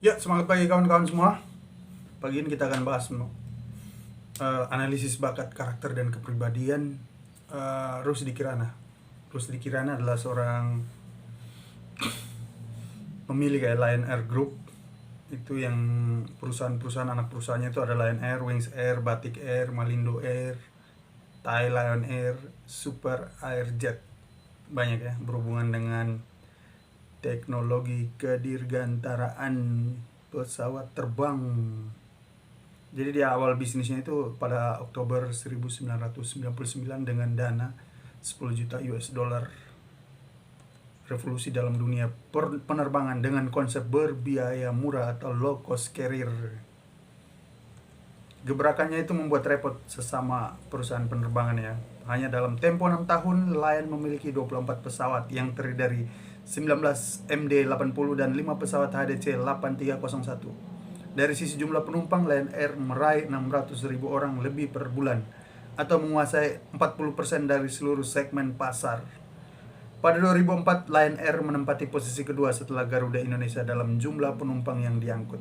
Ya, semangat pagi kawan-kawan semua. Pagi ini kita akan bahas analisis bakat, karakter, dan kepribadian Rusdi Kirana. Rusdi Kirana adalah seorang pemilik Lion Air Group. Itu yang perusahaan-perusahaan anak perusahaannya itu ada Lion Air, Wings Air, Batik Air, Malindo Air, Thai Lion Air, Super Airjet. Banyak ya, berhubungan dengan teknologi kedirgantaraan pesawat terbang. Jadi dia awal bisnisnya itu pada Oktober 1999 dengan dana 10 juta US dollar. Revolusi dalam dunia penerbangan dengan konsep berbiaya murah atau low cost carrier. Gebrakannya itu membuat repot sesama perusahaan penerbangan ya. Hanya dalam tempo 6 tahun, Lion memiliki 24 pesawat yang terdiri dari 19 MD-80 dan 5 pesawat HDC 8301. Dari sisi jumlah penumpang, Lion Air meraih 600.000 orang lebih per bulan atau menguasai 40% dari seluruh segmen pasar. Pada 2004, Lion Air menempati posisi kedua setelah Garuda Indonesia dalam jumlah penumpang yang diangkut.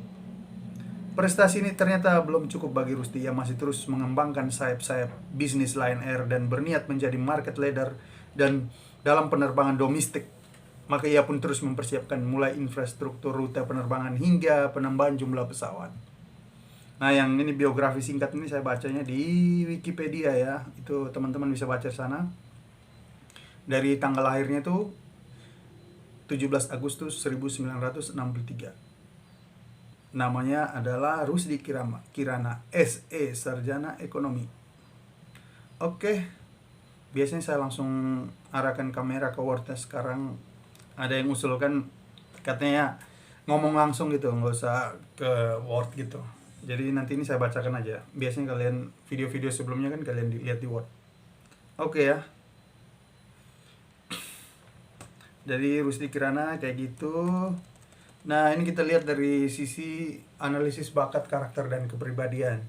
Prestasi ini ternyata belum cukup bagi Rusdi. Ia masih terus mengembangkan sayap-sayap bisnis Lion Air dan berniat menjadi market leader dan dalam penerbangan domestik. Maka ia pun terus mempersiapkan mulai infrastruktur rute penerbangan hingga penambahan jumlah pesawat. Nah, yang ini biografi singkat ini saya bacanya di Wikipedia ya. Itu teman-teman bisa baca di sana. Dari tanggal lahirnya itu 17 Agustus 1963. Namanya adalah Rusdi Kirana, SE, Sarjana Ekonomi. Oke, biasanya saya langsung arahkan kamera ke Word. Sekarang ada yang usulkan katanya ngomong langsung gitu, nggak usah ke Word gitu. Jadi nanti ini saya bacakan aja. Biasanya kalian video-video sebelumnya kan kalian lihat di Word. Oke ya. Dari Rusdi Kirana kayak gitu. Nah, ini kita lihat dari sisi analisis bakat, karakter, dan kepribadian.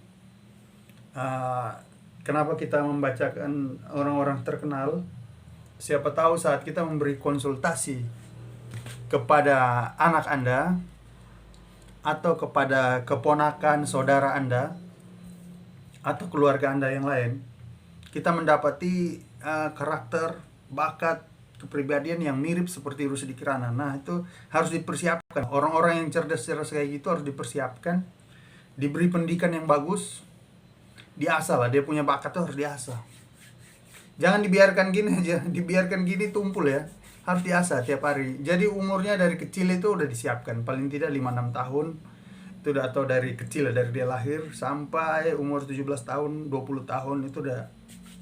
Kenapa kita membacakan orang-orang terkenal? Siapa tahu saat kita memberi konsultasi kepada anak Anda atau kepada keponakan saudara Anda atau keluarga Anda yang lain, kita mendapati karakter, bakat, kepribadian yang mirip seperti Rusdi Kirana. Nah, itu harus dipersiapkan. Orang-orang yang cerdas-cerdas kayak gitu harus dipersiapkan, diberi pendidikan yang bagus, diasah lah. Dia punya bakat tuh harus diasah. Jangan dibiarkan gini aja, dibiarkan gini tumpul ya. Harus diasah tiap hari. Jadi umurnya dari kecil itu udah disiapkan, paling tidak 5-6 tahun. Itu udah, atau dari kecil, dari dia lahir sampai umur 17 tahun, 20 tahun itu udah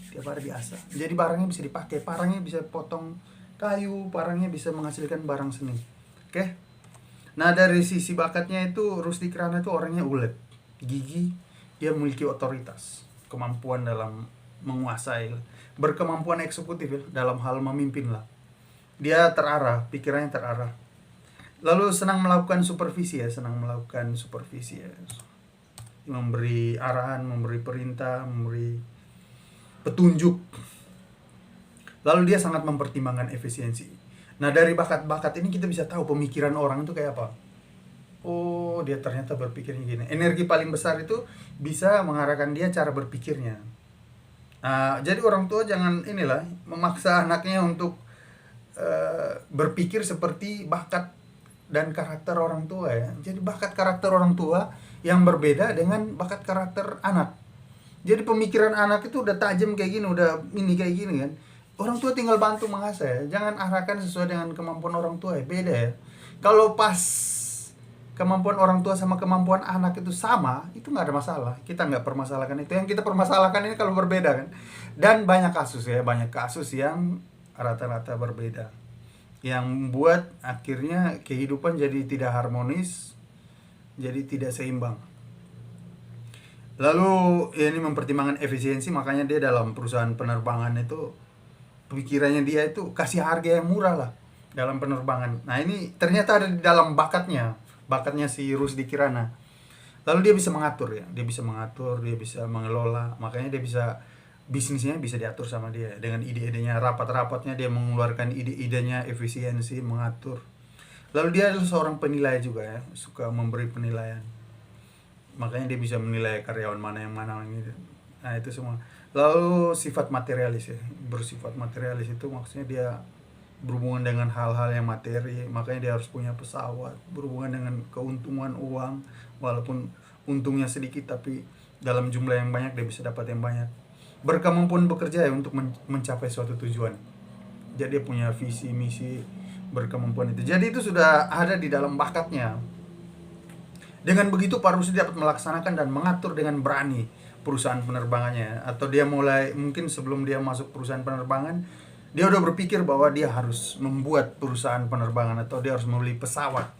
tiap hari diasah. Jadi barangnya bisa dipakai, parangnya bisa potong kayu, parangnya bisa menghasilkan barang seni. Oke. Nah, dari sisi bakatnya itu Rusdi Kirana itu orangnya ulet, gigi, dia memiliki otoritas, kemampuan dalam menguasai, berkemampuan eksekutif ya, dalam hal memimpin lah. Dia terarah, pikirannya terarah. Lalu senang melakukan supervisi ya, memberi arahan, memberi perintah, memberi petunjuk. Lalu dia sangat mempertimbangkan efisiensi. Nah, dari bakat-bakat ini kita bisa tahu pemikiran orang itu kayak apa. Oh, dia ternyata berpikirnya gini. Energi paling besar itu bisa mengarahkan dia cara berpikirnya. Jadi orang tua jangan memaksa anaknya untuk berpikir seperti bakat dan karakter orang tua ya. Jadi bakat karakter orang tua yang berbeda dengan bakat karakter anak. Jadi pemikiran anak itu udah tajam kayak gini, udah ini kayak gini kan. Orang tua tinggal bantu mengasah ya. Jangan arahkan sesuai dengan kemampuan orang tua ya. Beda ya. Kalau pas kemampuan orang tua sama kemampuan anak itu sama, itu nggak ada masalah. Kita nggak permasalahkan itu. Yang kita permasalahkan ini kalau berbeda kan. Dan banyak kasus yang rata-rata berbeda. Yang membuat akhirnya kehidupan jadi tidak harmonis, jadi tidak seimbang. Lalu ini mempertimbangkan efisiensi, makanya dia dalam perusahaan penerbangan itu pikirannya dia itu kasih harga yang murah lah dalam penerbangan. Nah, ini ternyata ada di dalam bakatnya si Rusdi Kirana. Lalu dia bisa mengatur ya, dia bisa mengelola, makanya dia bisa bisnisnya bisa diatur sama dia dengan ide-idenya, rapat-rapatnya dia mengeluarkan ide-idenya, efisiensi, mengatur. Lalu dia adalah seorang penilai juga ya, suka memberi penilaian. Makanya dia bisa menilai karyawan mana yang mana gitu. Nah itu semua. Lalu sifat materialis ya, bersifat materialis itu maksudnya dia berhubungan dengan hal-hal yang materi, makanya dia harus punya pesawat, berhubungan dengan keuntungan uang, walaupun untungnya sedikit tapi dalam jumlah yang banyak dia bisa dapat yang banyak. Berkemampuan bekerja ya untuk mencapai suatu tujuan. Jadi dia punya visi misi, berkemampuan itu. Jadi itu sudah ada di dalam bakatnya. Dengan begitu Pak Rusdi dapat melaksanakan dan mengatur dengan berani perusahaan penerbangannya. Atau dia mulai, mungkin sebelum dia masuk perusahaan penerbangan, dia udah berpikir bahwa dia harus membuat perusahaan penerbangan atau dia harus membeli pesawat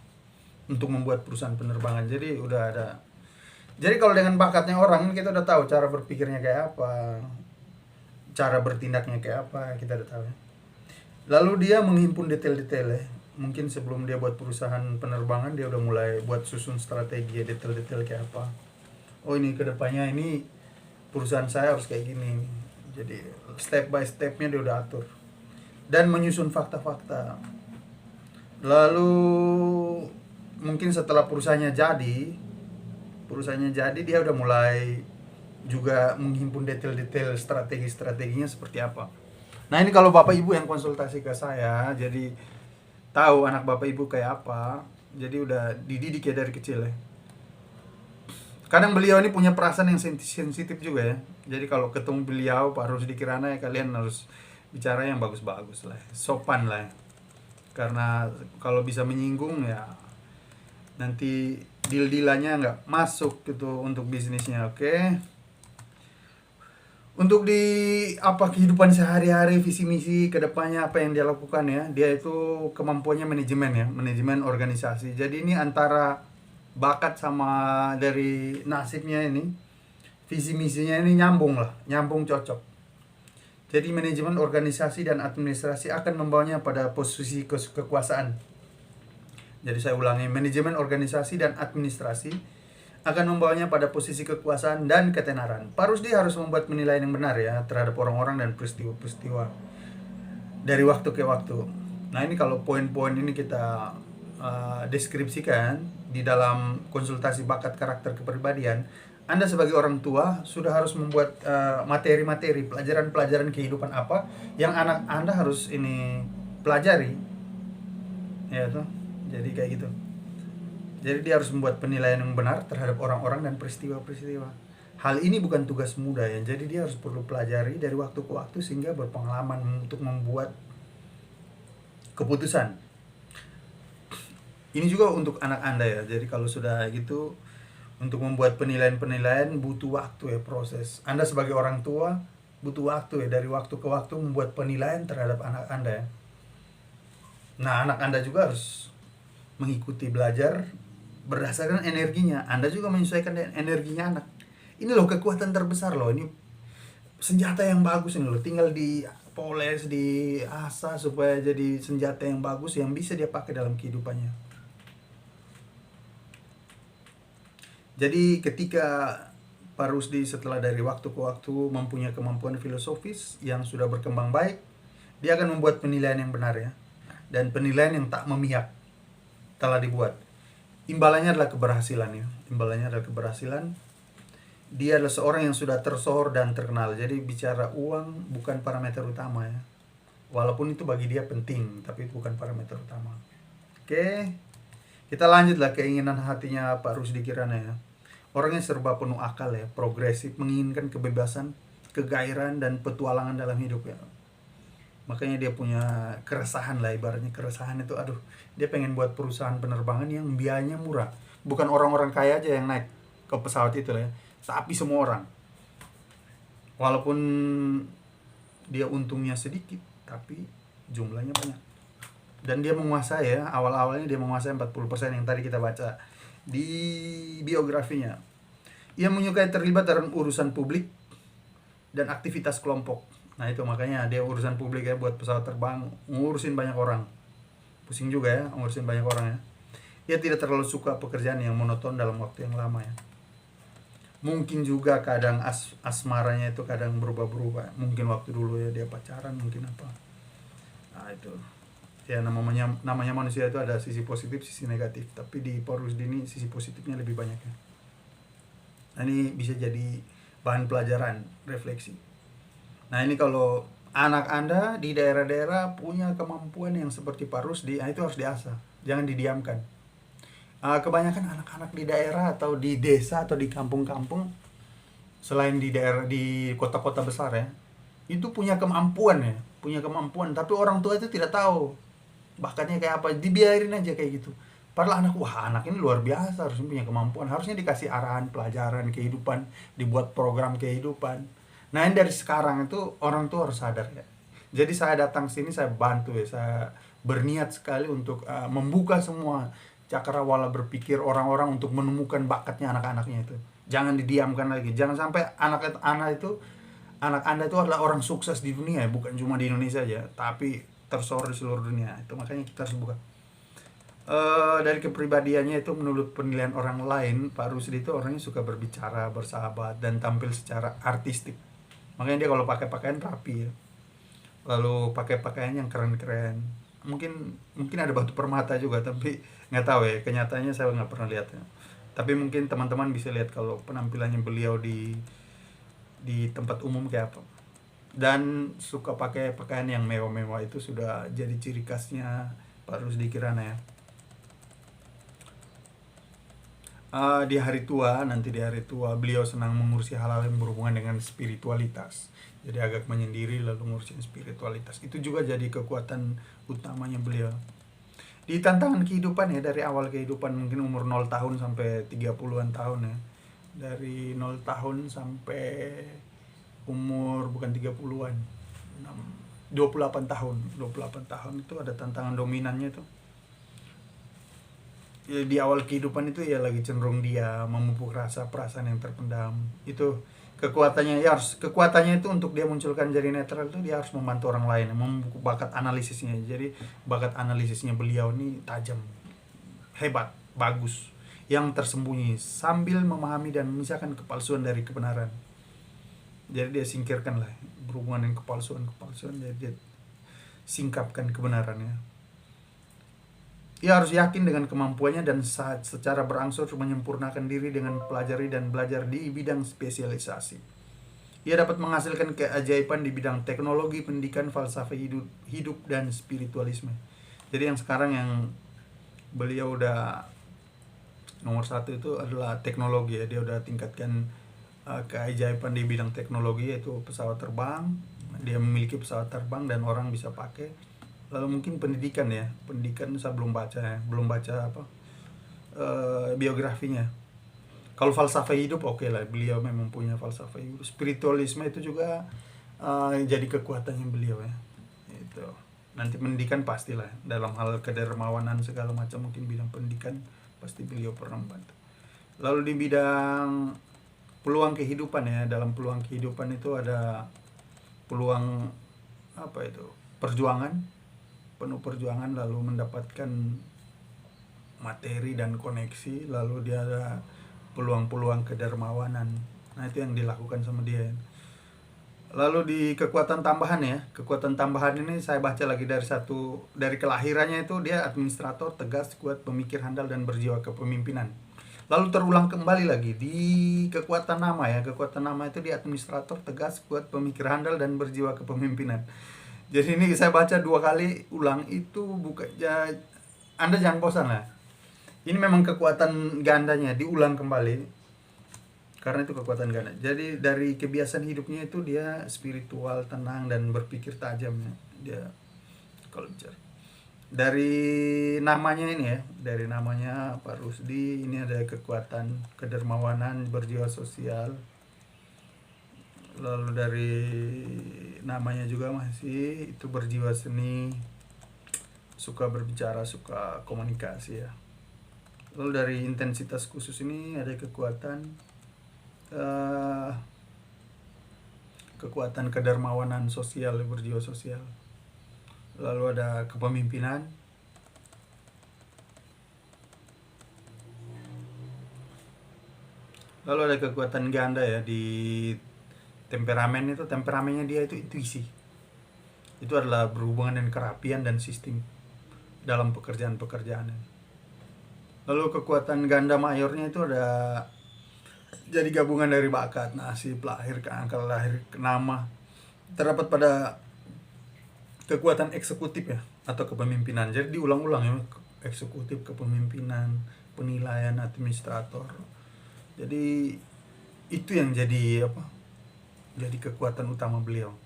untuk membuat perusahaan penerbangan. Jadi udah ada. Jadi kalau dengan bakatnya orang, kita udah tahu cara berpikirnya kayak apa, cara bertindaknya kayak apa, kita udah tahu ya. Lalu dia menghimpun detail-detail ya. Mungkin sebelum dia buat perusahaan penerbangan, dia udah mulai buat susun strategi detail-detail kayak apa. Oh ini kedepannya ini perusahaan saya harus kayak gini. Jadi step by stepnya dia udah atur. Dan menyusun fakta-fakta. Lalu mungkin setelah perusahaannya jadi dia udah mulai juga menghimpun detail-detail strategi-strateginya seperti apa. Nah ini kalau Bapak Ibu yang konsultasi ke saya, jadi tahu anak Bapak Ibu kayak apa, jadi udah dididik ya dari kecil ya. Kadang beliau ini punya perasaan yang sensitif juga ya. Jadi kalau ketemu beliau Pak Rusdi Kirana ya, kalian harus bicara yang bagus-bagus lah, sopan lah ya. Karena kalau bisa menyinggung ya nanti deal-dealannya nggak masuk gitu untuk bisnisnya, oke? Untuk di kehidupan sehari-hari, visi misi kedepannya apa yang dia lakukan ya, dia itu kemampuannya manajemen organisasi. Jadi ini antara bakat sama dari nasibnya ini, visi misinya ini nyambung cocok. Jadi manajemen organisasi dan administrasi akan membawanya pada posisi kekuasaan. Jadi saya ulangi, manajemen organisasi dan administrasi akan membawanya pada posisi kekuasaan dan ketenaran. Pak Rusdi harus membuat penilaian yang benar ya terhadap orang-orang dan peristiwa-peristiwa dari waktu ke waktu. Nah ini kalau poin-poin ini kita deskripsikan di dalam konsultasi bakat karakter kepribadian, Anda sebagai orang tua sudah harus membuat materi-materi, pelajaran-pelajaran kehidupan apa yang anak Anda harus ini pelajari. Ya tuh. Jadi kayak gitu. Jadi dia harus membuat penilaian yang benar terhadap orang-orang dan peristiwa-peristiwa. Hal ini bukan tugas mudah ya. Jadi dia harus perlu pelajari dari waktu ke waktu sehingga berpengalaman untuk membuat keputusan. Ini juga untuk anak Anda ya. Jadi kalau sudah gitu, untuk membuat penilaian-penilaian butuh waktu ya, proses. Anda sebagai orang tua butuh waktu ya, dari waktu ke waktu membuat penilaian terhadap anak Anda ya. Nah anak Anda juga harus mengikuti belajar berdasarkan energinya. Anda juga menyesuaikan dengan energinya anak. Ini loh kekuatan terbesar loh, ini senjata yang bagus ini loh, tinggal dipoles, diasah supaya jadi senjata yang bagus yang bisa dia pakai dalam kehidupannya. Jadi ketika Pak Rusdi setelah dari waktu ke waktu mempunyai kemampuan filosofis yang sudah berkembang baik, dia akan membuat penilaian yang benar ya. Dan penilaian yang tak memihak telah dibuat. Imbalannya adalah keberhasilan ya. Imbalannya adalah keberhasilan. Dia adalah seorang yang sudah tersohor dan terkenal. Jadi bicara uang bukan parameter utama ya. Walaupun itu bagi dia penting, tapi itu bukan parameter utama. Oke. Kita lanjutlah keinginan hatinya Pak Rusdi Kirana ya. Orangnya serba penuh akal ya, progresif, menginginkan kebebasan, kegairahan dan petualangan dalam hidup ya. Makanya dia punya keresahan lah, ibaratnya keresahan itu, dia pengen buat perusahaan penerbangan yang biayanya murah. Bukan orang-orang kaya aja yang naik ke pesawat itu lah ya, tapi semua orang. Walaupun dia untungnya sedikit, tapi jumlahnya banyak. Dan dia menguasai ya, awal-awalnya dia menguasai 40% yang tadi kita baca di biografinya. Ia menyukai terlibat dalam urusan publik dan aktivitas kelompok. Nah itu makanya dia urusan publik ya, buat pesawat terbang, ngurusin banyak orang. Pusing juga ya, ngurusin banyak orang ya. Ia tidak terlalu suka pekerjaan yang monoton dalam waktu yang lama ya. Mungkin juga kadang asmaranya itu kadang berubah-berubah. Mungkin waktu dulu ya dia pacaran, mungkin apa. Nah itu. Ya, namanya manusia itu ada sisi positif, sisi negatif, tapi di Paul Rushdie ini sisi positifnya lebih banyak ya. Nah, ini bisa jadi bahan pelajaran refleksi. Nah, ini kalau anak Anda di daerah-daerah punya kemampuan yang seperti Pak Rusdi, nah itu harus diasah, jangan didiamkan. Kebanyakan anak-anak di daerah atau di desa atau di kampung-kampung, selain di daerah di kota-kota besar ya, itu punya kemampuan ya, punya kemampuan, tapi orang tua itu tidak tahu bakatnya kayak apa, dibiarin aja kayak gitu. Padahal anak ini luar biasa, harusnya punya kemampuan, harusnya dikasih arahan pelajaran kehidupan, dibuat program kehidupan. Nah, yang dari sekarang itu orang tua harus sadar ya. Jadi saya datang sini, saya bantu ya, saya berniat sekali untuk membuka semua cakrawala berpikir orang-orang untuk menemukan bakatnya anak-anaknya itu. Jangan didiamkan lagi, jangan sampai anak Anda itu adalah orang sukses di dunia, bukan cuma di Indonesia aja, tapi tersohor di seluruh dunia. Itu makanya kita harus buka. Dari kepribadiannya itu menurut penilaian orang lain, Pak Rusdi itu orangnya suka berbicara, bersahabat, dan tampil secara artistik. Makanya dia kalau pakai pakaian rapi ya. Lalu pakai pakaian yang keren-keren. Mungkin ada batu permata juga, tapi nggak tahu ya. Kenyataannya saya nggak pernah lihat ya. Tapi mungkin teman-teman bisa lihat kalau penampilannya beliau di tempat umum kayak apa. Dan suka pakai pakaian yang mewah-mewah itu sudah jadi ciri khasnya Pak Rusdi Kirana ya. Di hari tua, nanti di hari tua beliau senang mengurusi hal-hal yang berhubungan dengan spiritualitas. Jadi agak menyendiri lalu ngurusin spiritualitas. Itu juga jadi kekuatan utamanya beliau. Di tantangan kehidupan ya, dari awal kehidupan mungkin umur 0 tahun sampai 30-an tahun ya. Dari 0 tahun sampai umur bukan 30-an, 28 tahun. 28 tahun itu ada tantangan dominannya tuh. Ya, di awal kehidupan itu ya lagi cenderung dia memupuk rasa perasaan yang terpendam. Itu kekuatannya itu untuk dia munculkan jadi netral itu dia harus membantu orang lain, memupuk bakat analisisnya. Jadi bakat analisisnya beliau ini tajam, hebat, bagus, yang tersembunyi sambil memahami dan memisahkan kepalsuan dari kebenaran. Jadi dia singkirkan lah berhubungan dengan kepalsuan, jadi dia singkapkan kebenarannya. Ia harus yakin dengan kemampuannya dan secara berangsur menyempurnakan diri dengan pelajari dan belajar di bidang spesialisasi. Ia dapat menghasilkan keajaiban di bidang teknologi, pendidikan, falsafah hidup dan spiritualisme. Jadi yang sekarang yang beliau udah nomor 1 itu adalah teknologi ya. Dia udah tingkatkan keajaiban di bidang teknologi, yaitu pesawat terbang. Dia memiliki pesawat terbang dan orang bisa pakai. Lalu mungkin pendidikan ya, saya belum baca biografinya. Kalau falsafah hidup oke lah, beliau memang punya falsafah hidup. Spiritualisme itu juga jadi kekuatannya beliau ya. Itu nanti pendidikan pastilah, dalam hal kedermawanan segala macam, mungkin bidang pendidikan pasti beliau pernah membantu. Lalu di bidang peluang kehidupan ya, dalam peluang kehidupan itu ada peluang perjuangan, penuh perjuangan, lalu mendapatkan materi dan koneksi, lalu dia ada peluang-peluang kedermawanan. Nah, itu yang dilakukan sama dia. Lalu di kekuatan tambahan ya, kekuatan tambahan ini saya baca lagi dari kelahirannya itu dia administrator, tegas, kuat, pemikir handal dan berjiwa kepemimpinan. Lalu terulang kembali lagi di kekuatan nama ya, kekuatan nama itu di administrator, tegas, kuat, pemikir handal dan berjiwa kepemimpinan. Jadi ini saya baca 2 kali ulang itu Anda jangan bosan lah. Ini memang kekuatan gandanya diulang kembali. Karena itu kekuatan ganda. Jadi dari kebiasaan hidupnya itu dia spiritual, tenang dan berpikir tajam. Dia kalau bicara. Dari namanya ini ya, dari namanya Pak Rusdi ini ada kekuatan kedermawanan, berjiwa sosial. Lalu dari namanya juga masih itu berjiwa seni, suka berbicara, suka komunikasi ya. Lalu dari intensitas khusus ini ada kekuatan kedermawanan sosial, berjiwa sosial. Lalu ada kepemimpinan. Lalu ada kekuatan ganda ya di temperamen itu, temperamennya dia itu intuisi. Itu adalah berhubungan dengan kerapian dan sistem. dalam pekerjaan-pekerjaannya. Lalu kekuatan ganda mayornya itu ada jadi gabungan dari bakat, nasib, lahir, keangkal, lahir, ke nama. Terdapat pada kekuatan eksekutif ya, atau kepemimpinan. Jadi diulang-ulang ya, eksekutif, kepemimpinan, penilaian, administrator. Jadi itu yang jadi apa? Jadi kekuatan utama beliau.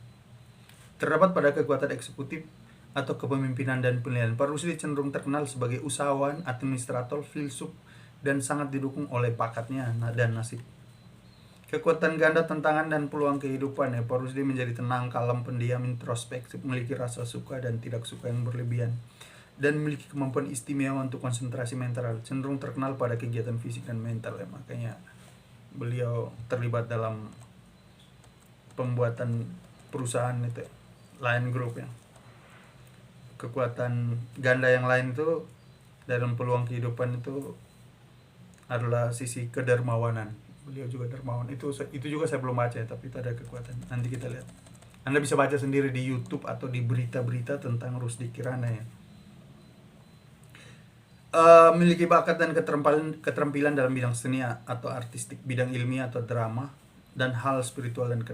Terdapat pada kekuatan eksekutif atau kepemimpinan dan penilaian. Pak Rusdi cenderung terkenal sebagai usahawan, administrator, filsuf, dan sangat didukung oleh bakatnya dan nasib. Kekuatan ganda tantangan dan peluang kehidupan ya. Pak Rusdi menjadi tenang, kalem, pendiam, introspektif, memiliki rasa suka dan tidak suka yang berlebihan, dan memiliki kemampuan istimewa untuk konsentrasi mental. Cenderung terkenal pada kegiatan fisik dan mental ya, makanya beliau terlibat dalam pembuatan perusahaan itu Lion Group ya. Kekuatan ganda yang lain itu dalam peluang kehidupan itu adalah sisi kedermawanan. Beliau juga dermawan. Itu juga saya belum baca ya, tapi itu ada kekuatan. Nanti kita lihat. Anda bisa baca sendiri di YouTube atau di berita-berita tentang Rusdi Kirana ya. Memiliki bakat dan keterampilan dalam bidang seni atau artistik, bidang ilmiah atau drama, dan hal spiritual dan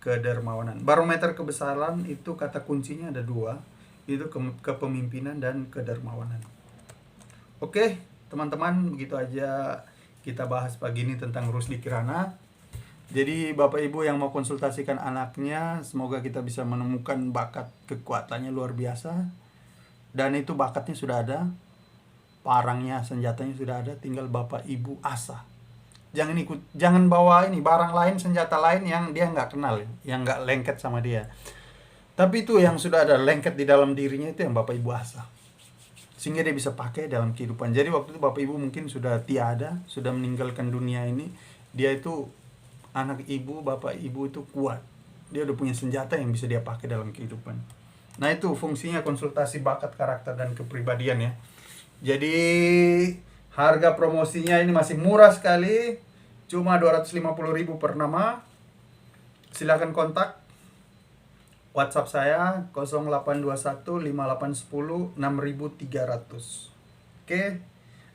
kedermawanan. Barometer kebesaran itu kata kuncinya ada dua, itu kepemimpinan dan kedermawanan. Oke, teman-teman, begitu aja kita bahas pagi ini tentang Rusdi Kirana. Jadi Bapak Ibu yang mau konsultasikan anaknya, semoga kita bisa menemukan bakat kekuatannya luar biasa. Dan itu bakatnya sudah ada, parangnya, senjatanya sudah ada, tinggal Bapak Ibu asah. Jangan bawa ini barang lain, senjata lain yang dia nggak kenal, yang nggak lengket sama dia. Tapi itu yang sudah ada lengket di dalam dirinya, itu yang Bapak Ibu asah, sehingga dia bisa pakai dalam kehidupan. Jadi waktu itu Bapak Ibu mungkin sudah tiada, sudah meninggalkan dunia ini, dia itu anak ibu, Bapak Ibu itu kuat. Dia udah punya senjata yang bisa dia pakai dalam kehidupan. Nah itu fungsinya konsultasi bakat, karakter, dan kepribadian ya. Jadi harga promosinya ini masih murah sekali, cuma 250.000 per nama. Silakan kontak WhatsApp saya 0821 5810 6300. Oke.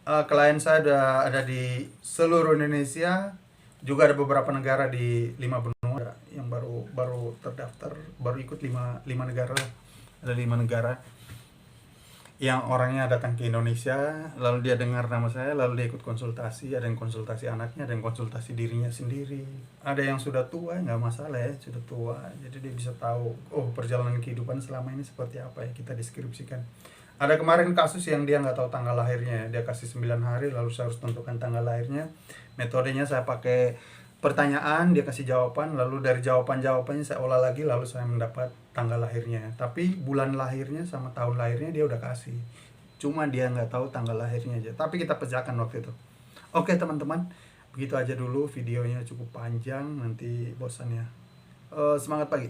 Klien saya ada di seluruh Indonesia, juga ada beberapa negara di 5 benua yang baru terdaftar, baru ikut 5 negara. Ada 5 negara yang orangnya datang ke Indonesia, lalu dia dengar nama saya, lalu dia ikut konsultasi. Ada yang konsultasi anaknya, ada yang konsultasi dirinya sendiri. Ada yang sudah tua, nggak masalah ya, sudah tua. Jadi dia bisa tahu, oh perjalanan kehidupan selama ini seperti apa ya, kita deskripsikan. Ada kemarin kasus yang dia nggak tahu tanggal lahirnya, dia kasih 9 hari, lalu saya harus tentukan tanggal lahirnya. Metodenya saya pakai pertanyaan, dia kasih jawaban, lalu dari jawabannya saya olah lagi, lalu saya mendapat tanggal lahirnya. Tapi bulan lahirnya sama tahun lahirnya dia udah kasih, cuma dia nggak tahu tanggal lahirnya aja. Tapi kita pecahkan waktu itu. Oke teman-teman, begitu aja dulu videonya, cukup panjang, nanti bosan ya. Semangat pagi.